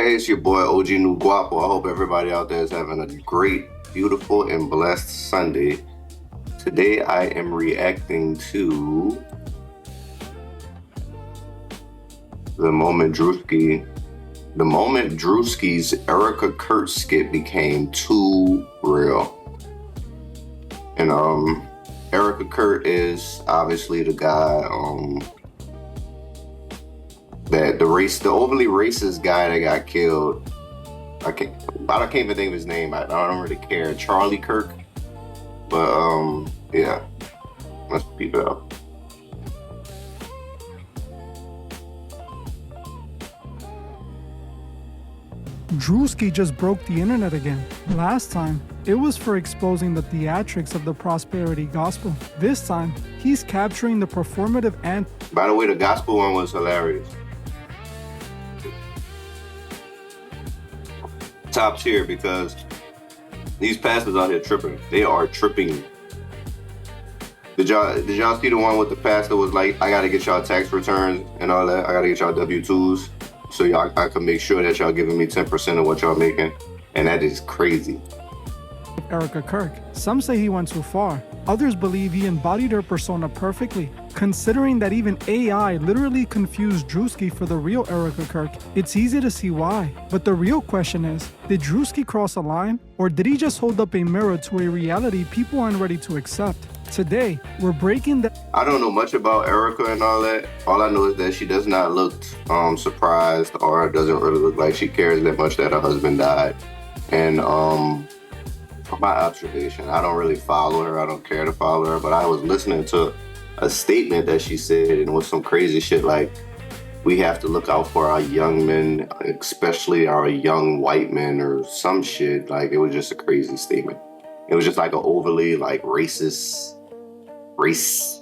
Hey, it's your boy OG New Guapo. I hope everybody out there is having a great, beautiful, and blessed Sunday. Today I am reacting to the moment Druski's Erika Kirk skit became too real. And Erika Kirk is obviously the guy that the overly racist guy that got killed. I can't even think of his name. I don't really care. Charlie Kirk. But yeah. Let's peep it out. Druski just broke the internet again. Last time, it was for exposing the theatrics of the prosperity gospel. This time, he's capturing the performative and... By the way, the gospel one was hilarious. Top tier, because these pastors out here tripping. They are tripping. Did y'all see the one with the pastor was like, I gotta get y'all tax returns and all that. I gotta get y'all W-2s so I can make sure that y'all giving me 10% of what y'all making. And that is crazy. Erika Kirk. Some say he went too far. Others believe he embodied her persona perfectly. Considering that even AI literally confused Druski for the real Erika Kirk, it's easy to see why. But the real question is, did Druski cross a line? Or did he just hold up a mirror to a reality people aren't ready to accept? Today, we're breaking the... I don't know much about Erika and all that. All I know is that she does not look surprised, or doesn't really look like she cares that much that her husband died. And from my observation, I don't really follow her. I don't care to follow her. But I was listening to a statement that she said, and it was some crazy shit like, we have to look out for our young men, especially our young white men, or some shit. Like, it was just a crazy statement. It was just like an overly like racist race.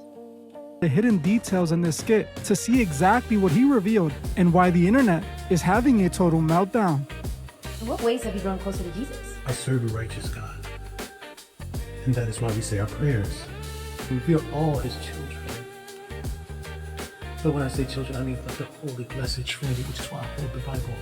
The hidden details in this skit to see exactly what he revealed and why the internet is having a total meltdown. In what ways have you grown closer to Jesus? I serve a righteous God. And that is why we say our prayers. We are all his children. But when I say children, I mean like the holy, blessed Trinity, which is why I hold the Bible.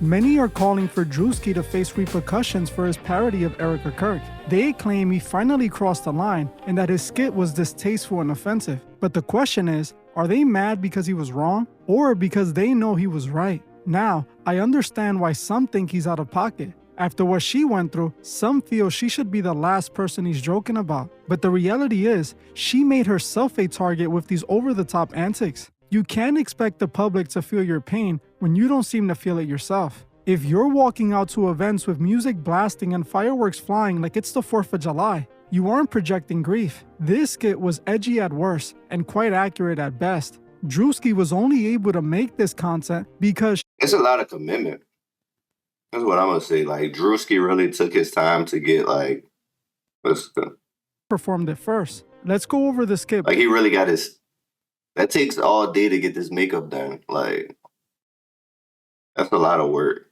Many are calling for Druski to face repercussions for his parody of Erika Kirk. They claim he finally crossed the line and that his skit was distasteful and offensive. But the question is, are they mad because he was wrong or because they know he was right? Now, I understand why some think he's out of pocket. After what she went through, some feel she should be the last person he's joking about. But the reality is, she made herself a target with these over-the-top antics. You can't expect the public to feel your pain when you don't seem to feel it yourself. If you're walking out to events with music blasting and fireworks flying like it's the 4th of July, you aren't projecting grief. This skit was edgy at worst and quite accurate at best. Druski was only able to make this content because it's a lot of commitment. That's what I'm gonna say. Like, Druski really took his time to get like, performed it first. Let's go over the skit. Like, he really got his. That takes all day to get this makeup done. Like, that's a lot of work.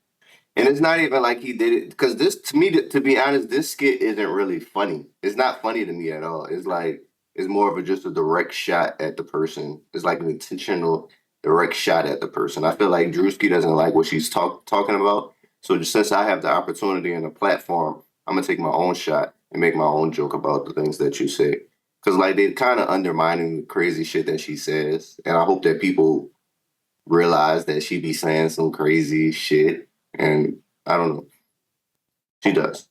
And it's not even like he did it, because this, to me, to be honest, this skit isn't really funny. It's not funny to me at all. It's like, it's more of just a direct shot at the person. It's like an intentional direct shot at the person. I feel like Druski doesn't like what she's talking about. So just since I have the opportunity and the platform, I'm going to take my own shot and make my own joke about the things that you say. Because, like, they're kind of undermining the crazy shit that she says. And I hope that people realize that she be saying some crazy shit. And I don't know. She does.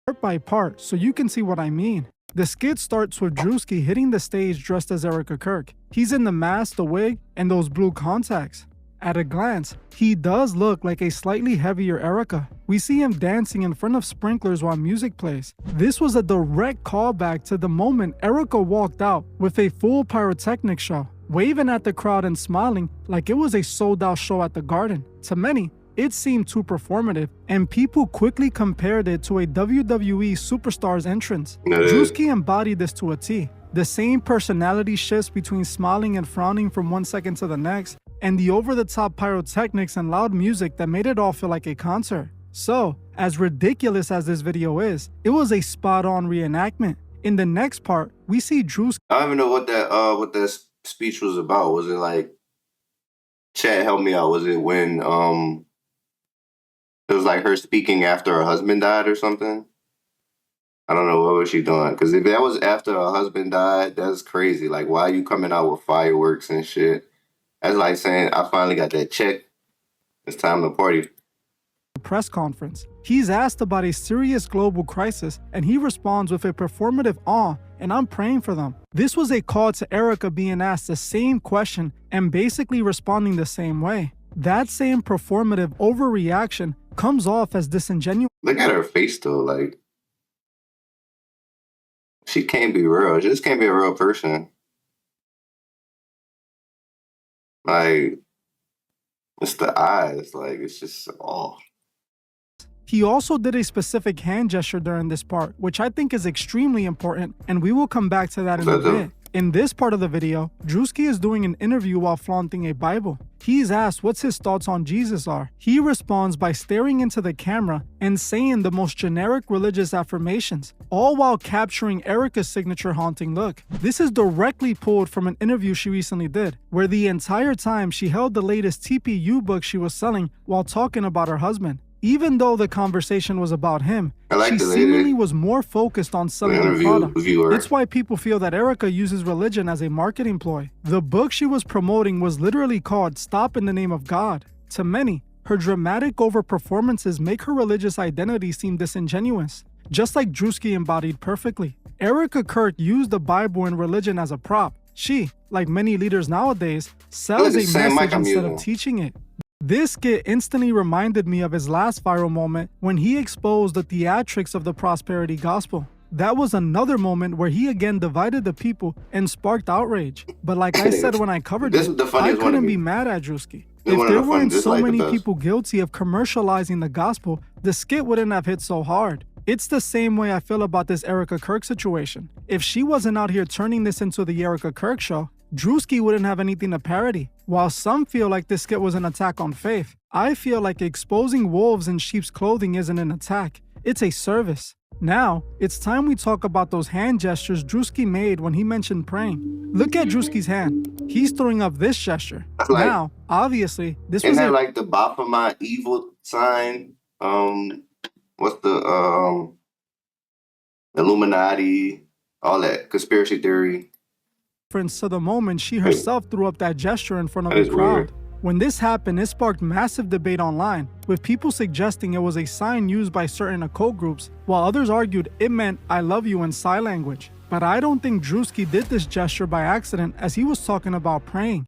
Part by part, so you can see what I mean. The skit starts with Druski hitting the stage dressed as Erika Kirk. He's in the mask, the wig, and those blue contacts. At a glance, he does look like a slightly heavier Erika. We see him dancing in front of sprinklers while music plays. This was a direct callback to the moment Erika walked out with a full pyrotechnic show, waving at the crowd and smiling like it was a sold-out show at the Garden. To many, it seemed too performative, and people quickly compared it to a WWE superstar's entrance. Druski embodied this to a T. The same personality shifts between smiling and frowning from one second to the next, and the over-the-top pyrotechnics and loud music that made it all feel like a concert. So, as ridiculous as this video is, it was a spot-on reenactment. In the next part, we see Druski. I don't even know what that speech was about. Was it like Chat, help me out. Was it when it was like her speaking after her husband died or something? I don't know, what was she doing? Because if that was after her husband died, that's crazy. Like, why are you coming out with fireworks and shit? That's like saying, I finally got that check. It's time to party. Press conference. He's asked about a serious global crisis, and he responds with a performative awe, and I'm praying for them. This was a call to Erika being asked the same question and basically responding the same way. That same performative overreaction comes off as disingenuous. Look at her face though, like she can't be real. She just can't be a real person. Like, it's the eyes, like it's just He also did a specific hand gesture during this part, which I think is extremely important, and we will come back to that in a bit. In this part of the video, Druski is doing an interview while flaunting a Bible. He's asked what's his thoughts on Jesus are. He responds by staring into the camera and saying the most generic religious affirmations, all while capturing Erika's signature haunting look. This is directly pulled from an interview she recently did, where the entire time she held the latest TPU book she was selling while talking about her husband. Even though the conversation was about him, she seemingly was more focused on selling her product. It's why people feel that Erika uses religion as a marketing ploy. The book she was promoting was literally called Stop in the Name of God. To many, her dramatic over-performances make her religious identity seem disingenuous, just like Druski embodied perfectly. Erika Kirk used the Bible and religion as a prop. She, like many leaders nowadays, sells a message instead of teaching it. This skit instantly reminded me of his last viral moment when he exposed the theatrics of the prosperity gospel. That was another moment where he again divided the people and sparked outrage. But like I said when I covered it, I couldn't be mad at Druski. If there weren't so many people guilty of commercializing the gospel, the skit wouldn't have hit so hard. It's the same way I feel about this Erika Kirk situation. If she wasn't out here turning this into the Erika Kirk show, Druski wouldn't have anything to parody. While some feel like this skit was an attack on faith, I feel like exposing wolves in sheep's clothing isn't an attack, it's a service. Now, it's time we talk about those hand gestures Druski made when he mentioned praying. Look at Druski's hand. He's throwing up this gesture. Like, now, obviously, this was like the Baphomet evil sign. What's the Illuminati, all that conspiracy theory. To the moment she herself threw up that gesture in front of the crowd. Weird. When this happened, it sparked massive debate online, with people suggesting it was a sign used by certain occult groups, while others argued it meant I love you in sign language. But I don't think Druski did this gesture by accident, as he was talking about praying.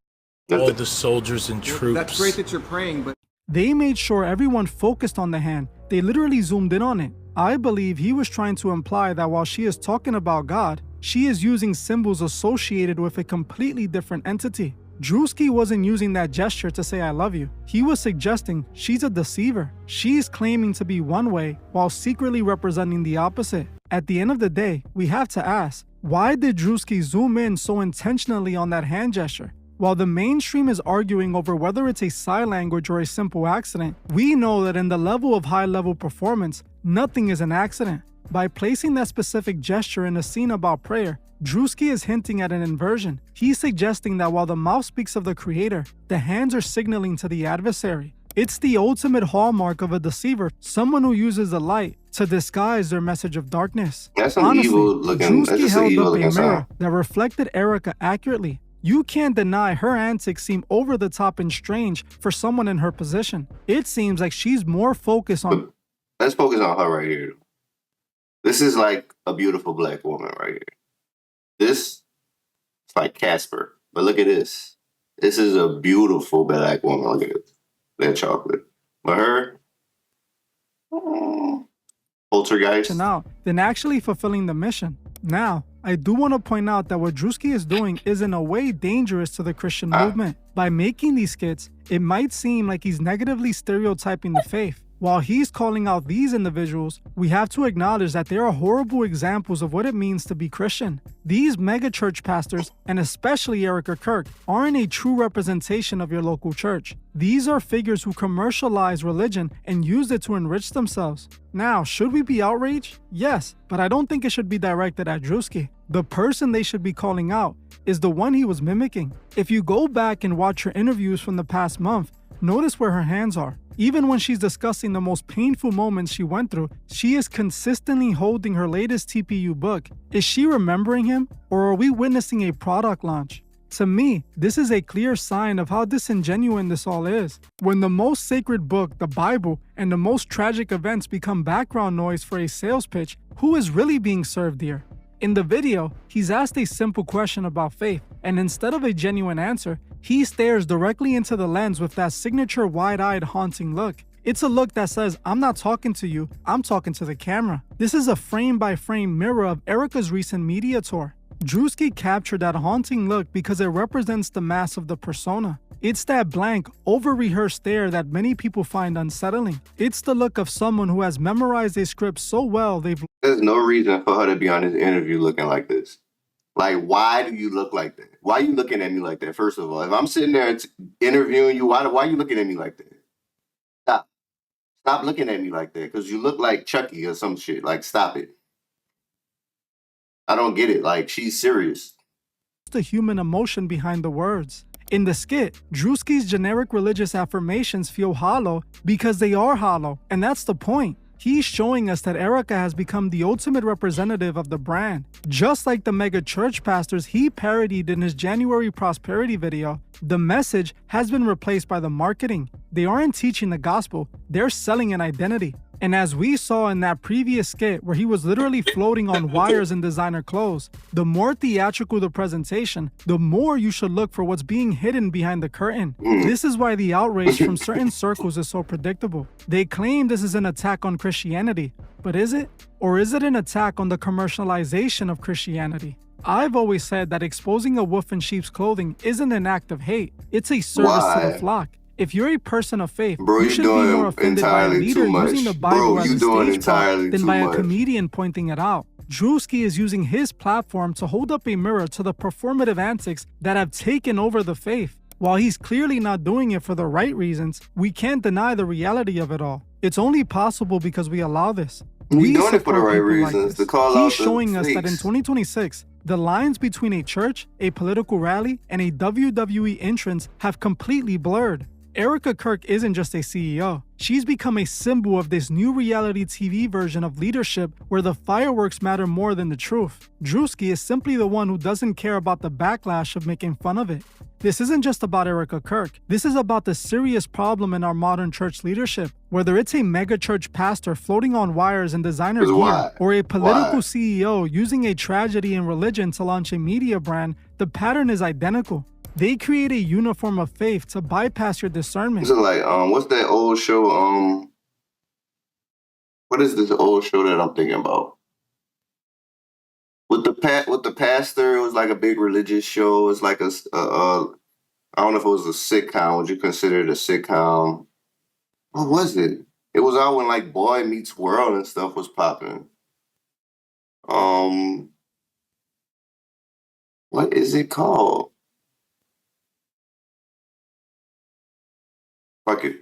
All the soldiers and troops. That's great that you're praying, but they made sure everyone focused on the hand. They literally zoomed in on it. I believe he was trying to imply that while she is talking about God, she is using symbols associated with a completely different entity. Druski wasn't using that gesture to say I love you. He was suggesting she's a deceiver. She's claiming to be one way while secretly representing the opposite. At the end of the day, we have to ask, why did Druski zoom in so intentionally on that hand gesture? While the mainstream is arguing over whether it's a sign language or a simple accident, we know that in the level of high-level performance, nothing is an accident. By placing that specific gesture in a scene about prayer, Druski is hinting at an inversion. He's suggesting that while the mouth speaks of the creator, the hands are signaling to the adversary. It's the ultimate hallmark of a deceiver, someone who uses the light to disguise their message of darkness. That's some evil looking. Druski held up a mirror that reflected Erika accurately. You can't deny her antics seem over the top and strange for someone in her position. It seems like she's more focused on... Let's focus on her right here. This is like a beautiful black woman right here. This is like Casper. But look at this. This is a beautiful black woman. Look at it. That chocolate. But her... poltergeist. Now, than actually fulfilling the mission. Now, I do want to point out that what Druski is doing is in a way dangerous to the Christian movement. By making these skits, it might seem like he's negatively stereotyping the faith. While he's calling out these individuals, we have to acknowledge that they are horrible examples of what it means to be Christian. These megachurch pastors, and especially Erika Kirk, aren't a true representation of your local church. These are figures who commercialize religion and use it to enrich themselves. Now, should we be outraged? Yes, but I don't think it should be directed at Druski. The person they should be calling out is the one he was mimicking. If you go back and watch her interviews from the past month, notice where her hands are. Even when she's discussing the most painful moments she went through, she is consistently holding her latest TPU book. Is she remembering him, or are we witnessing a product launch? To me, this is a clear sign of how disingenuous this all is. When the most sacred book, the Bible, and the most tragic events become background noise for a sales pitch, who is really being served here? In the video, he's asked a simple question about faith, and instead of a genuine answer, he stares directly into the lens with that signature wide-eyed haunting look. It's a look that says, I'm not talking to you, I'm talking to the camera. This is a frame-by-frame mirror of Erika's recent media tour. Druski captured that haunting look because it represents the mask of the persona. It's that blank, over-rehearsed stare that many people find unsettling. It's the look of someone who has memorized a script so well There's no reason for her to be on this interview looking like this. Like, why do you look like that? Why are you looking at me like that, first of all? If I'm sitting there interviewing you, why are you looking at me like that? Stop looking at me like that, because you look like Chucky or some shit. Like, stop it. I don't get it. Like, she's serious. the human emotion behind the words. In the skit, Druski's generic religious affirmations feel hollow because they are hollow, and that's the point. He's showing us that Erika has become the ultimate representative of the brand. Just like the mega church pastors he parodied in his January prosperity video, the message has been replaced by the marketing. They aren't teaching the gospel, they're selling an identity. And as we saw in that previous skit where he was literally floating on wires in designer clothes, the more theatrical the presentation, the more you should look for what's being hidden behind the curtain. This is why the outrage from certain circles is so predictable. They claim this is an attack on Christianity, but is it? Or is it an attack on the commercialization of Christianity? I've always said that exposing a wolf in sheep's clothing isn't an act of hate, it's a service to the flock. If you're a person of faith, you should be more offended by a leader using the Bible as a stage prop than by a comedian pointing it out. Druski is using his platform to hold up a mirror to the performative antics that have taken over the faith. While he's clearly not doing it for the right reasons, we can't deny the reality of it all. It's only possible because we allow this. We're doing it for the right reasons, to call out the He's showing us that in fakes. 2026, the lines between a church, a political rally, and a WWE entrance have completely blurred. Erika Kirk isn't just a CEO. She's become a symbol of this new reality TV version of leadership where the fireworks matter more than the truth. Druski is simply the one who doesn't care about the backlash of making fun of it. This isn't just about Erika Kirk. This is about the serious problem in our modern church leadership. Whether it's a megachurch pastor floating on wires in designer gear, or a political CEO using a tragedy in religion to launch a media brand, the pattern is identical. They create a uniform of faith to bypass your discernment. Is it like, what's that old show? What is this old show that I'm thinking about? With the pastor, it was like a big religious show. It's like I don't know if it was a sitcom. Would you consider it a sitcom? What was it? It was out when like Boy Meets World and stuff was popping. What is it called? Fuck it.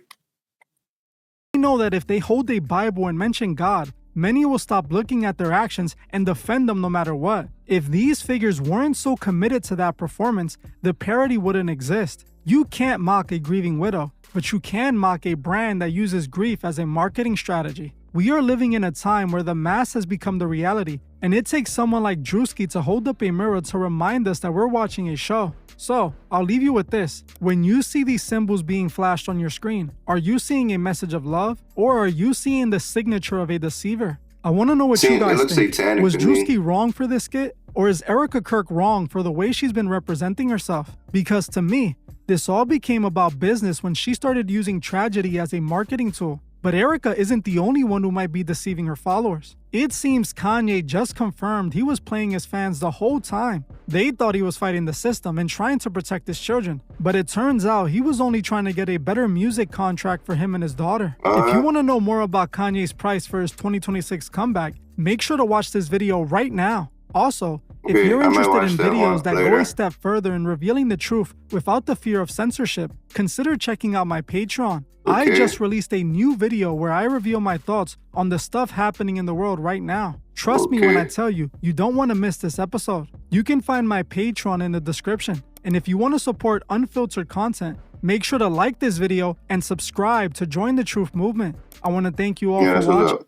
We know that if they hold a Bible and mention God, many will stop looking at their actions and defend them no matter what. If these figures weren't so committed to that performance, the parody wouldn't exist. You can't mock a grieving widow, but you can mock a brand that uses grief as a marketing strategy. We are living in a time where the mask has become the reality, and it takes someone like Druski to hold up a mirror to remind us that we're watching a show. So, I'll leave you with this. When you see these symbols being flashed on your screen, are you seeing a message of love, or are you seeing the signature of a deceiver? I want to know what you guys think. Was Druski wrong for this skit, or is Erika Kirk wrong for the way she's been representing herself? Because to me, this all became about business when she started using tragedy as a marketing tool. But Erika isn't the only one who might be deceiving her followers. It seems Kanye just confirmed he was playing his fans the whole time. They thought he was fighting the system and trying to protect his children, but it turns out he was only trying to get a better music contract for him and his daughter. If you want to know more about Kanye's price for his 2026 comeback, make sure to watch this video right now. Also, if you're interested in videos that go a step further in revealing the truth without the fear of censorship, consider checking out my Patreon. I just released a new video where I reveal my thoughts on the stuff happening in the world right now. Trust me when I tell you, you don't want to miss this episode. You can find my Patreon in the description. And if you want to support unfiltered content, make sure to like this video and subscribe to join the truth movement. I want to thank you all for watching.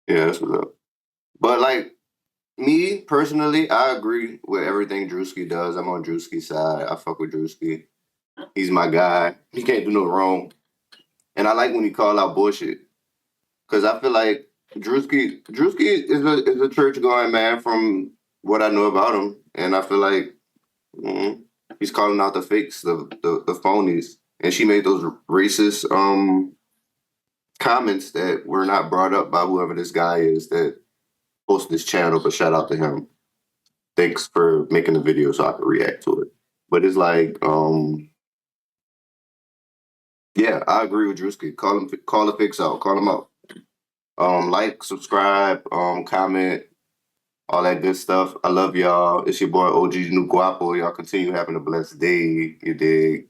That's what's up. But like, me personally, I agree with everything Druski does. I'm on Druski's side. I fuck with Druski. He's my guy. He can't do no wrong. And I like when he call out bullshit. Because I feel like Druski is a church-going man from what I know about him. And I feel like he's calling out the fakes, the phonies. And she made those racist comments that were not brought up by whoever this guy is that posted this channel, but shout out to him. Thanks for making the video so I could react to it. But it's like, yeah, I agree with Druski. Call the fix out. Call him out. Like, subscribe, comment, all that good stuff. I love y'all. It's your boy OG New Guapo. Y'all continue having a blessed day. You dig?